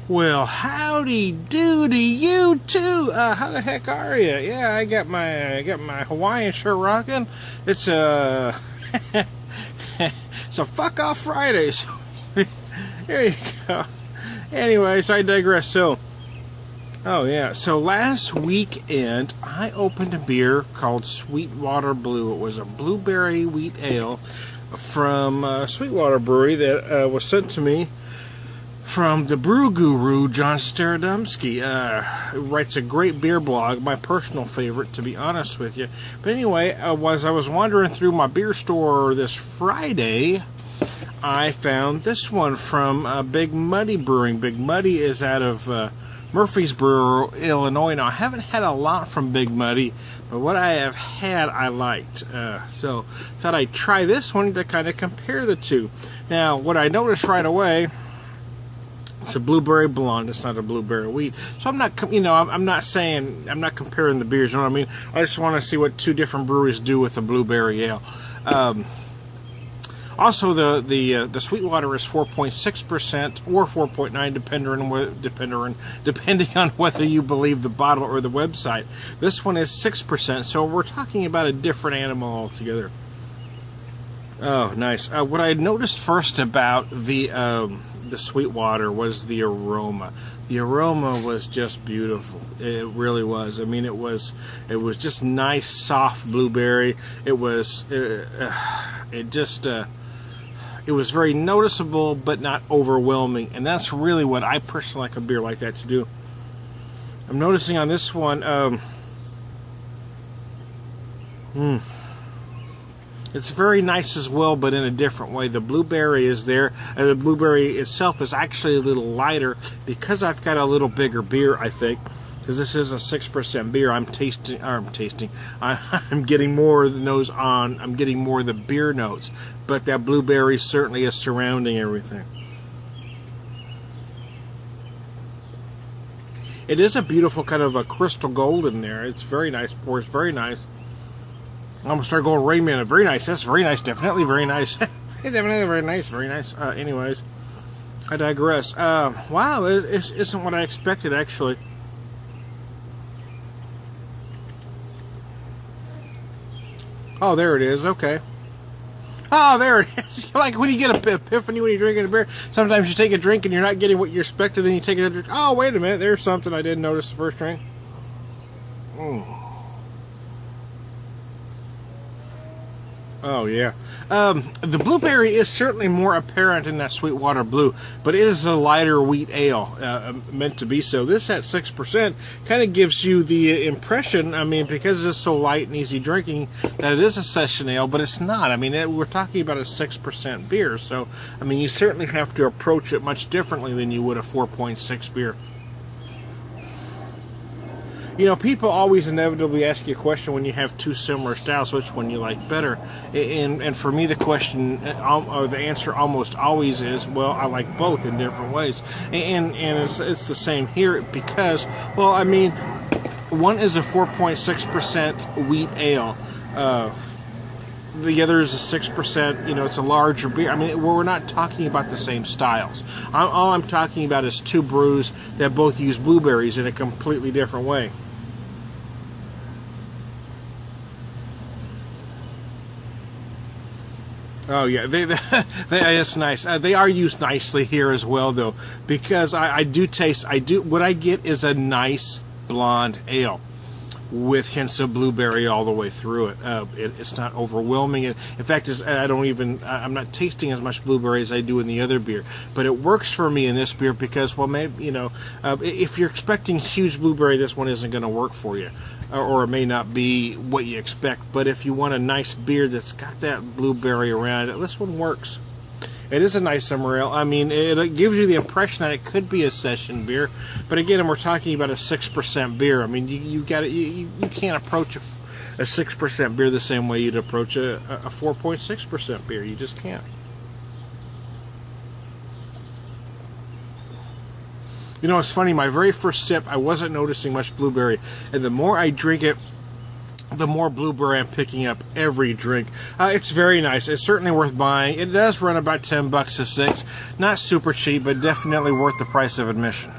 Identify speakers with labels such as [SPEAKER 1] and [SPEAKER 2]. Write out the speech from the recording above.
[SPEAKER 1] Well, howdy do to you too. How the heck are you? Yeah, I got my Hawaiian shirt rocking. It's it's a fuck off Friday. So there you go. Anyways, I digress. So, oh yeah. So last weekend I opened a beer called Sweetwater Blue. It was a blueberry wheat ale from Sweetwater Brewery that was sent to me from the brew guru, John Starodumsky. Writes a great beer blog, my personal favorite, to be honest with you. But anyway, as I was wandering through my beer store this Friday, I found this one from Big Muddy Brewing. Big Muddy is out of Murfreesboro, Illinois. Now, I haven't had a lot from Big Muddy, but what I have had, I liked. So, thought I'd try this one to kind of compare the two. Now, what I noticed right away, it's a blueberry blonde. It's not a blueberry wheat. So I'm not, I'm not saying, I'm not comparing the beers. You know what I mean? I just want to see what two different breweries do with the blueberry ale. Also, the Sweetwater is 4.6% or 4.9%, depending on whether you believe the bottle or the website. This one is 6%. So we're talking about a different animal altogether. Oh, nice. What I noticed first about the Sweetwater was the aroma. The aroma was just beautiful. It really was. I mean, it was just nice, soft blueberry. It was very noticeable, but not overwhelming. And that's really what I personally like a beer like that to do. I'm noticing on this one, it's very nice as well, but in a different way. The blueberry is there, and the blueberry itself is actually a little lighter because I've got a little bigger beer, I think. Because this is a 6% beer, I'm getting more of the nose on. I'm getting more of the beer notes, but that blueberry certainly is surrounding everything. It is a beautiful kind of a crystal gold in there. It's very nice. Pours very nice. I'm going to start going Rain Man. Very nice. That's very nice. Definitely very nice. It's definitely very nice. Very nice. Anyways, I digress. Wow, it isn't what I expected, actually. Oh, there it is. Okay. Oh, there it is. Like when you get an epiphany when you're drinking a beer. Sometimes you take a drink and you're not getting what you expected, then you take another drink. Oh, wait a minute. There's something I didn't notice the first drink. Oh, yeah. The blueberry is certainly more apparent in that Sweetwater Blue, but it is a lighter wheat ale, meant to be so. This at 6% kind of gives you the impression, I mean, because it's so light and easy drinking, that it is a session ale, but it's not. I mean, we're talking about a 6% beer, so, I mean, you certainly have to approach it much differently than you would a 4.6 beer. You know, people always inevitably ask you a question when you have two similar styles, which one you like better. And for me, the question, or the answer almost always is, well, I like both in different ways. And it's the same here because, well, I mean, one is a 4.6% wheat ale. The other is a 6%, it's a larger beer. I mean, we're not talking about the same styles. All I'm talking about is two brews that both use blueberries in a completely different way. Oh yeah, it's nice. They are used nicely here as well, though, because what I get is a nice blonde ale with hints of blueberry all the way through it. It's not overwhelming. In fact, I'm not tasting as much blueberry as I do in the other beer. But it works for me in this beer because, well, maybe, if you're expecting huge blueberry, this one isn't going to work for you. Or it may not be what you expect. But if you want a nice beer that's got that blueberry around it, this one works. It is a nice summer ale. I mean, it gives you the impression that it could be a session beer, but again, we're talking about a 6% beer. I mean, you can't approach a 6% beer the same way you'd approach a 4.6% beer. You just can't. It's funny. My very first sip, I wasn't noticing much blueberry, and the more I drink it, the more blueberry I'm picking up every drink. It's very nice. It's certainly worth buying. It does run about $10 a six. Not super cheap, but definitely worth the price of admission.